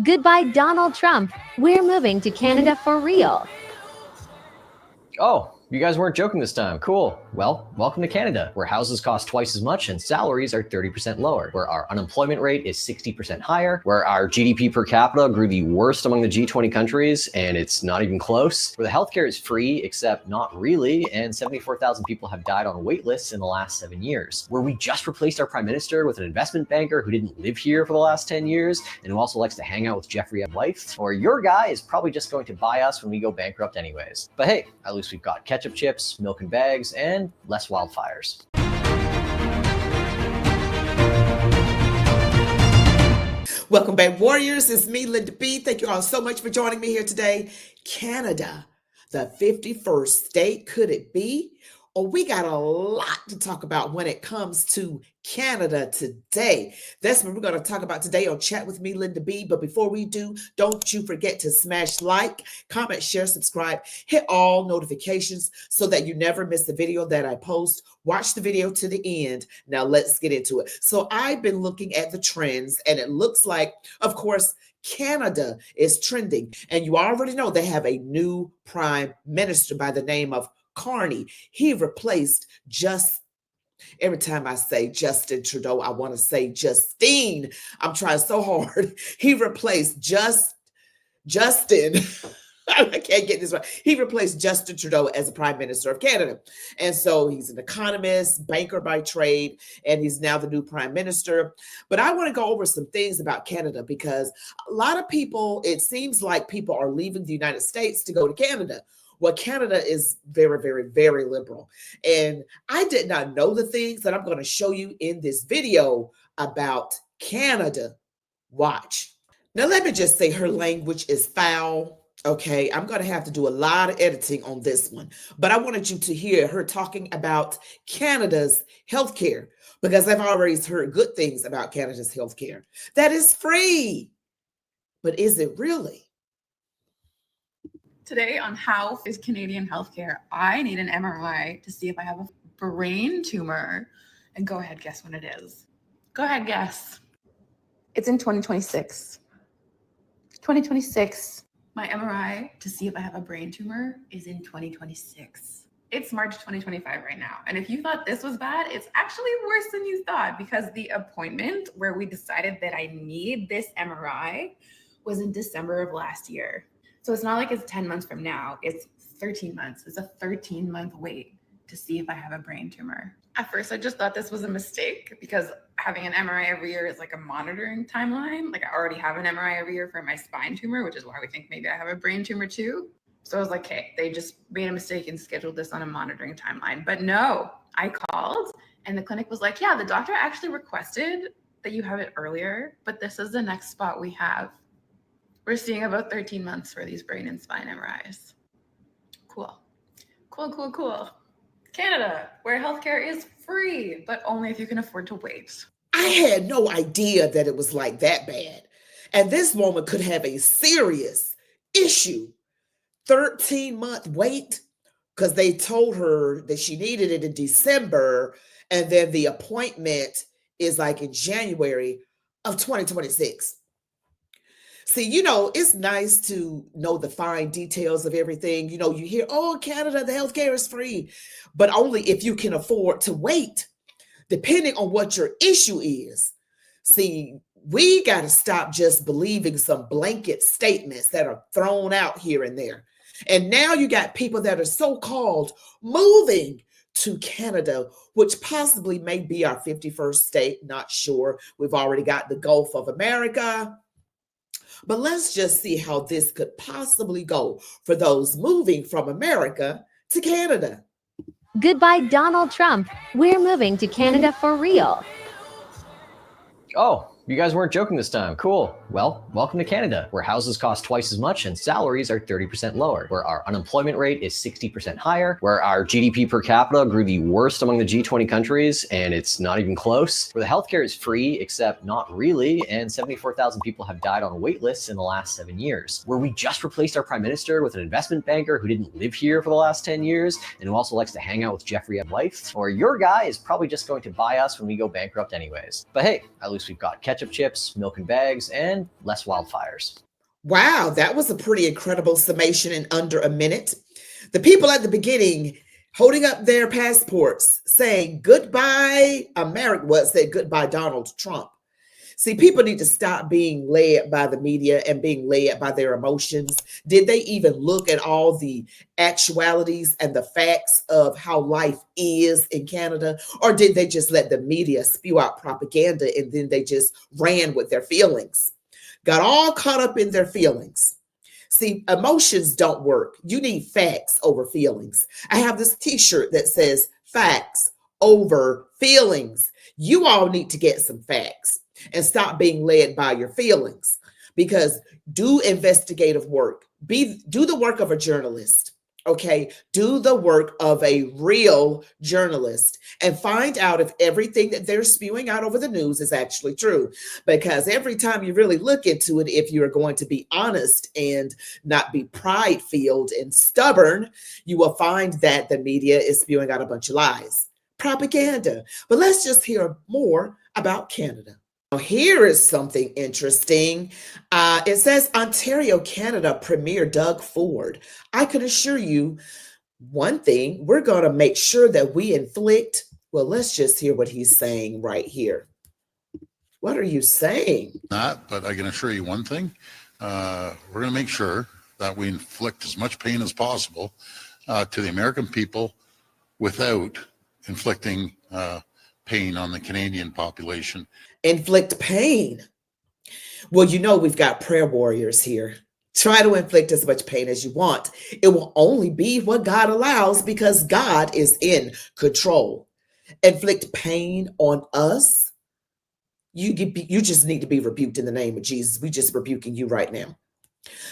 Goodbye, Donald Trump. We're moving to Canada for real. Oh, you guys weren't joking this time. Cool. Well, welcome to Canada, where houses cost twice as much and salaries are 30% lower, where our unemployment rate is 60% higher, where our GDP per capita grew the worst among the G20 countries, and it's not even close, where the healthcare is free, except not really, and 74,000 people have died on wait lists in the last 7 years, where we just replaced our prime minister with an investment banker who didn't live here for the last 10 years, and who also likes to hang out with Jeffrey Epstein's wife, or your guy is probably just going to buy us when we go bankrupt anyways. But hey, at least we've got ketchup chips, milk and bags, and less wildfires. Welcome back, Warriors. It's me, Linda B. Thank you all so much for joining me here today. Canada, the 51st state. Could it be? Oh, we got a lot to talk about when it comes to Canada today. That's what we're going to talk about today on Chat with Me, Linda B. But before we do, don't you forget to smash like, comment, share, subscribe, hit all notifications so that you never miss the video that I post. Watch the video to the end. Now let's get into it. So I've been looking at the trends, and it looks like, of course, Canada is trending. And you already know they have a new prime minister by the name of Carney. He replaced every time I say Justin Trudeau, I want to say Justine. I'm trying so hard. He replaced Justin. I can't get this right. He replaced Justin Trudeau as the Prime Minister of Canada. And so he's an economist, banker by trade, and he's now the new Prime Minister. But I want to go over some things about Canada because a lot of people, it seems like people are leaving the United States to go to Canada. Well, Canada is very, very, very liberal. And I did not know the things that I'm going to show you in this video about Canada. Watch. Now, let me just say her language is foul. Okay, I'm going to have to do a lot of editing on this one. But I wanted you to hear her talking about Canada's healthcare because I've already heard good things about Canada's healthcare. That is free. But is it really? Today on How is Canadian Healthcare, I need an MRI to see if I have a brain tumor. And go ahead, guess when it is. Go ahead, guess. It's in 2026. 2026. My MRI to see if I have a brain tumor is in 2026. It's March 2025 right now. And if you thought this was bad, it's actually worse than you thought because the appointment where we decided that I need this MRI was in December of last year. So it's not like it's 10 months from now, it's 13 months. It's a 13-month wait to see if I have a brain tumor. At first, I just thought this was a mistake because having an MRI every year is like a monitoring timeline. Like I already have an MRI every year for my spine tumor, which is why we think maybe I have a brain tumor too. So I was like, okay, they just made a mistake and scheduled this on a monitoring timeline. But no, I called and the clinic was like, yeah, the doctor actually requested that you have it earlier, but this is the next spot we have. We're seeing about 13 months for these brain and spine MRIs. Cool. Canada, where healthcare is free, but only if you can afford to wait. I had no idea that it was like that bad. And this woman could have a serious issue. 13-month wait, because they told her that she needed it in December, and then the appointment is like in January of 2026. See, it's nice to know the fine details of everything. You hear, oh, Canada, the healthcare is free, but only if you can afford to wait, depending on what your issue is. See, we got to stop just believing some blanket statements that are thrown out here and there. And now you got people that are so-called moving to Canada, which possibly may be our 51st state. Not sure. We've already got the Gulf of America. But let's just see how this could possibly go for those moving from America to Canada. Goodbye, Donald Trump. We're moving to Canada for real. Oh, you guys weren't joking this time. Cool. Well, welcome to Canada, where houses cost twice as much and salaries are 30% lower, where our unemployment rate is 60% higher, where our GDP per capita grew the worst among the G20 countries, and it's not even close, where the healthcare is free, except not really, and 74,000 people have died on wait lists in the last 7 years, where we just replaced our prime minister with an investment banker who didn't live here for the last 10 years, and who also likes to hang out with Jeffrey Epstein's wife, or your guy is probably just going to buy us when we go bankrupt anyways. But hey, at least we've got ketchup chips, milk and bags, and and less wildfires. Wow, that was a pretty incredible summation in under a minute. The people at the beginning holding up their passports saying goodbye America, well, said goodbye Donald Trump. See, people need to stop being led by the media and being led by their emotions. Did they even look at all the actualities and the facts of how life is in Canada? Or did they just let the media spew out propaganda and then they just ran with their feelings? Got all caught up in their feelings. See, emotions don't work. You need facts over feelings. I have this t-shirt that says facts over feelings. You all need to get some facts and stop being led by your feelings, because do investigative work. Do the work of a journalist. Okay, do the work of a real journalist and find out if everything that they're spewing out over the news is actually true. Because every time you really look into it, if you're going to be honest and not be pride-filled and stubborn, you will find that the media is spewing out a bunch of lies, propaganda. But let's just hear more about Canada. Now, here is something interesting. It says Ontario, Canada Premier Doug Ford. I can assure you one thing, we're going to make sure that we inflict. Well, let's just hear what he's saying right here. What are you saying? Not, but I can assure you one thing. We're going to make sure that we inflict as much pain as possible to the American people without inflicting pain on the Canadian population. Inflict pain. Well, you know, we've got prayer warriors here. Try to inflict as much pain as you want. It will only be what God allows, because God is in control. Inflict pain on us. You just need to be rebuked in the name of Jesus. We just rebuking you right now.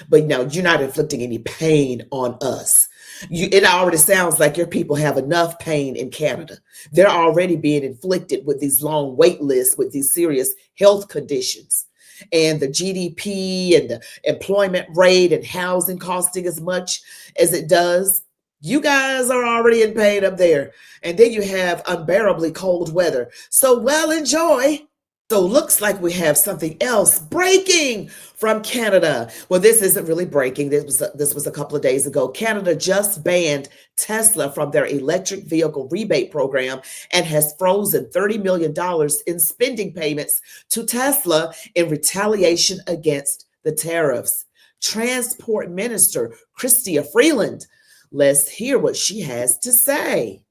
But no, you're not inflicting any pain on us. It already sounds like your people have enough pain in Canada. They're already being inflicted with these long wait lists, with these serious health conditions, and the GDP and the employment rate and housing costing as much as it does. You guys are already in pain up there. And then you have unbearably cold weather. So well, enjoy. So looks like we have something else breaking from Canada. Well, this isn't really breaking. This was a couple of days ago. Canada just banned Tesla from their electric vehicle rebate program and has frozen $30 million in spending payments to Tesla in retaliation against the tariffs. Transport Minister Chrystia Freeland. Let's hear what she has to say.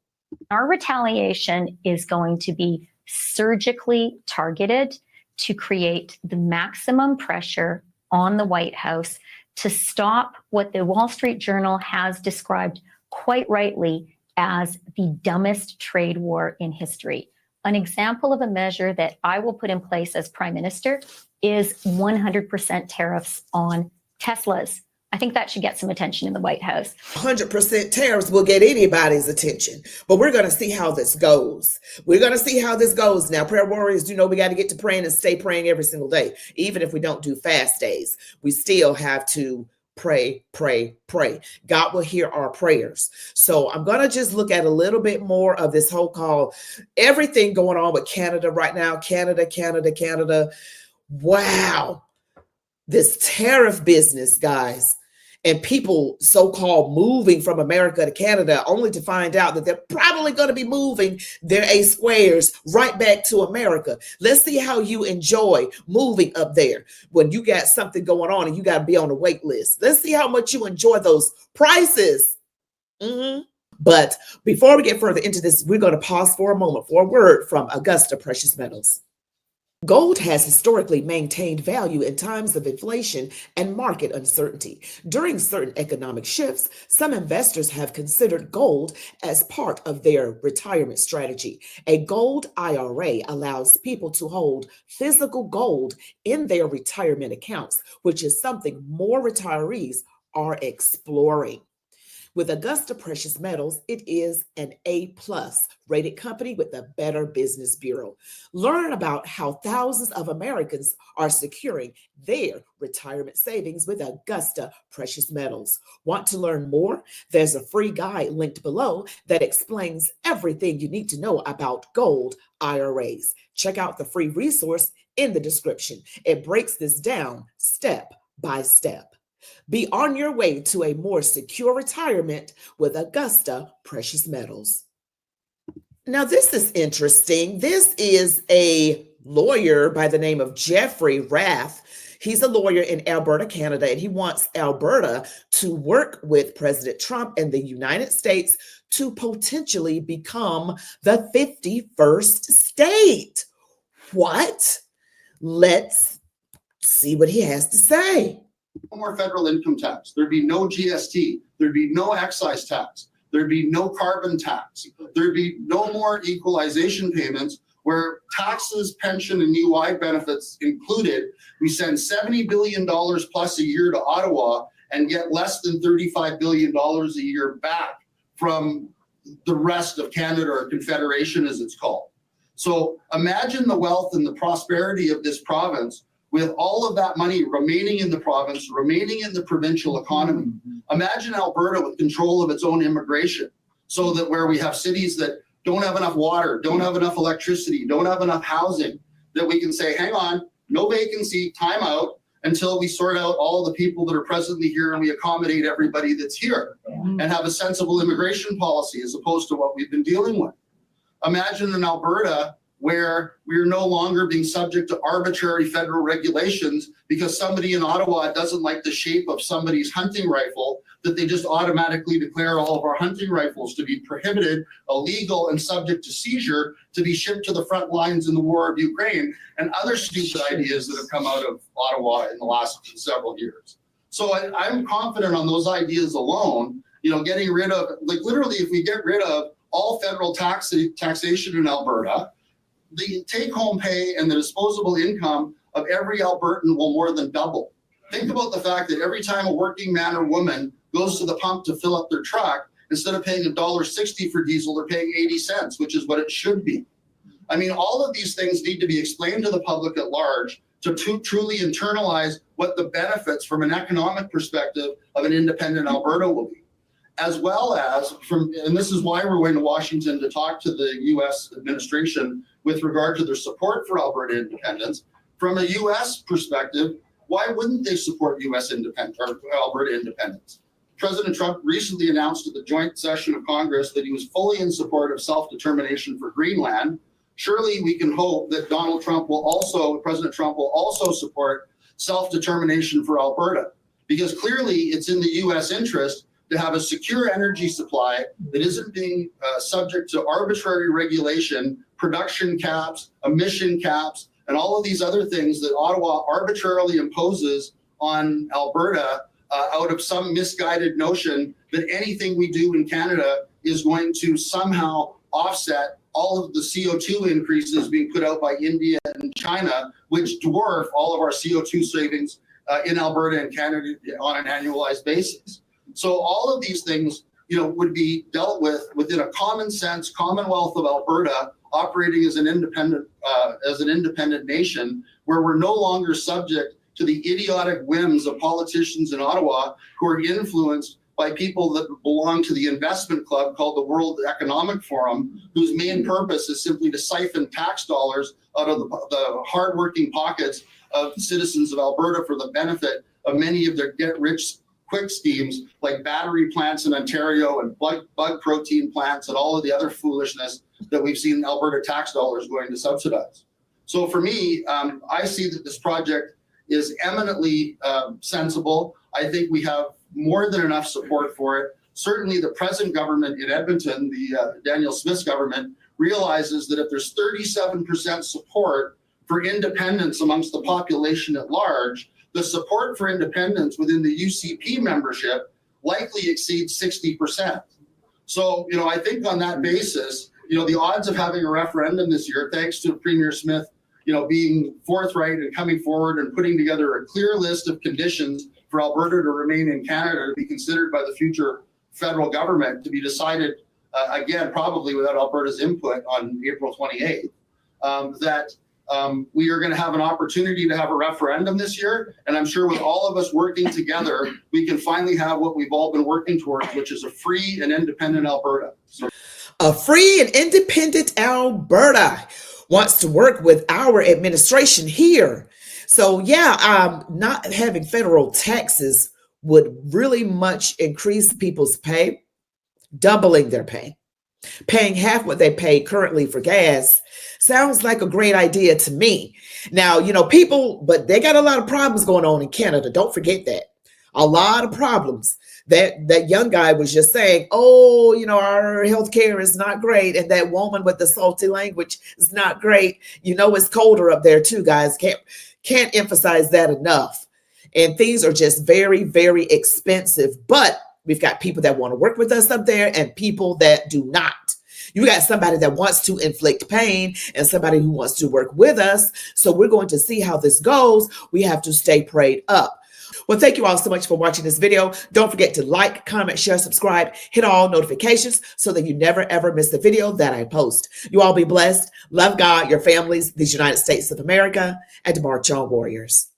Our retaliation is going to be surgically targeted to create the maximum pressure on the White House to stop what the Wall Street Journal has described quite rightly as the dumbest trade war in history. An example of a measure that I will put in place as Prime Minister is 100% tariffs on Teslas. I think that should get some attention in the White House. 100% tariffs will get anybody's attention, but we're going to see how this goes. We're going to see how this goes. Now, prayer warriors, you know, we got to get to praying and stay praying every single day. Even if we don't do fast days, we still have to pray, pray, pray. God will hear our prayers. So I'm going to just look at a little bit more of this whole call, everything going on with Canada right now. Canada. Wow. This tariff business, guys, and people so-called moving from America to Canada, only to find out that they're probably going to be moving their A squares right back to America. Let's see how you enjoy moving up there when you got something going on and you got to be on a wait list. Let's see how much you enjoy those prices. But before we get further into this, we're going to pause for a moment for a word from Augusta Precious Metals. Gold has historically maintained value in times of inflation and market uncertainty. During certain economic shifts, some investors have considered gold as part of their retirement strategy. A gold IRA allows people to hold physical gold in their retirement accounts, which is something more retirees are exploring. With Augusta Precious Metals, it is an A-plus rated company with the Better Business Bureau. Learn about how thousands of Americans are securing their retirement savings with Augusta Precious Metals. Want to learn more? There's a free guide linked below that explains everything you need to know about gold IRAs. Check out the free resource in the description. It breaks this down step by step. Be on your way to a more secure retirement with Augusta Precious Metals. Now, this is interesting. This is a lawyer by the name of Jeffrey Rath. He's a lawyer in Alberta, Canada, and he wants Alberta to work with President Trump and the United States to potentially become the 51st state. What? Let's see what he has to say. No more federal income tax. There'd be no GST. There'd be no excise tax. There'd be no carbon tax. There'd be no more equalization payments where taxes, pension, and UI benefits included. We send $70 billion plus a year to Ottawa and get less than $35 billion a year back from the rest of Canada, or Confederation as it's called. So imagine the wealth and the prosperity of this province with all of that money remaining in the province, remaining in the provincial economy. Imagine Alberta with control of its own immigration, so that where we have cities that don't have enough water, don't have enough electricity, don't have enough housing, that we can say, hang on, no vacancy, time out, until we sort out all the people that are presently here and we accommodate everybody that's here, and have a sensible immigration policy as opposed to what we've been dealing with. Imagine in Alberta where we are no longer being subject to arbitrary federal regulations because somebody in Ottawa doesn't like the shape of somebody's hunting rifle, that they just automatically declare all of our hunting rifles to be prohibited, illegal, and subject to seizure to be shipped to the front lines in the war of Ukraine, and other stupid ideas that have come out of Ottawa in the last several years. So I'm confident on those ideas alone, getting rid of, like literally if we get rid of all federal taxation in Alberta, the take-home pay and the disposable income of every Albertan will more than double. Think about the fact that every time a working man or woman goes to the pump to fill up their truck, instead of paying $1.60 for diesel, they're paying 80 cents, which is what it should be. I mean, all of these things need to be explained to the public at large to truly internalize what the benefits from an economic perspective of an independent Alberta will be. As well as and this is why we're going to Washington to talk to the U.S. administration with regard to their support for Alberta independence. From a U.S. perspective, why wouldn't they support U.S. independence or Alberta independence? President Trump recently announced at the joint session of Congress that he was fully in support of self-determination for Greenland. Surely we can hope that President Trump will also support self-determination for Alberta, because clearly it's in the U.S. interest to have a secure energy supply that isn't being subject to arbitrary regulation, production caps, emission caps, and all of these other things that Ottawa arbitrarily imposes on Alberta out of some misguided notion that anything we do in Canada is going to somehow offset all of the CO2 increases being put out by India and China, which dwarf all of our CO2 savings in Alberta and Canada on an annualized basis. So all of these things, would be dealt with within a common sense Commonwealth of Alberta, operating as an independent nation, where we're no longer subject to the idiotic whims of politicians in Ottawa who are influenced by people that belong to the investment club called the World Economic Forum, whose main purpose is simply to siphon tax dollars out of the hardworking pockets of citizens of Alberta for the benefit of many of their get-rich-quick schemes like battery plants in Ontario and bug protein plants and all of the other foolishness that we've seen Alberta tax dollars going to subsidize. So for me, I see that this project is eminently sensible. I think we have more than enough support for it. Certainly the present government in Edmonton, the Daniel Smith's government, realizes that if there's 37% support for independence amongst the population at large, the support for independence within the UCP membership likely exceeds 60%. So, I think on that basis, the odds of having a referendum this year, thanks to Premier Smith, being forthright and coming forward and putting together a clear list of conditions for Alberta to remain in Canada to be considered by the future federal government to be decided again, probably without Alberta's input on April 28th, that we are going to have an opportunity to have a referendum this year. And I'm sure with all of us working together, we can finally have what we've all been working towards, which is a free and independent Alberta. So a free and independent Alberta wants to work with our administration here. So yeah, not having federal taxes would really much increase people's pay, doubling their pay. Paying half what they pay currently for gas sounds like a great idea to me. Now, you know, people, but they got a lot of problems going on in Canada. Don't forget that. A lot of problems. That young guy was just saying, oh, you know, our healthcare is not great. And that woman with the salty language is not great. You know, it's colder up there too, guys. Can't emphasize that enough. And things are just very, very expensive. But we've got people that want to work with us up there and people that do not. You got somebody that wants to inflict pain and somebody who wants to work with us. So we're going to see how this goes. We have to stay prayed up. Well, thank you all so much for watching this video. Don't forget to like, comment, share, subscribe, hit all notifications so that you never, ever miss the video that I post. You all be blessed. Love God, your families, these United States of America, and march on, warriors.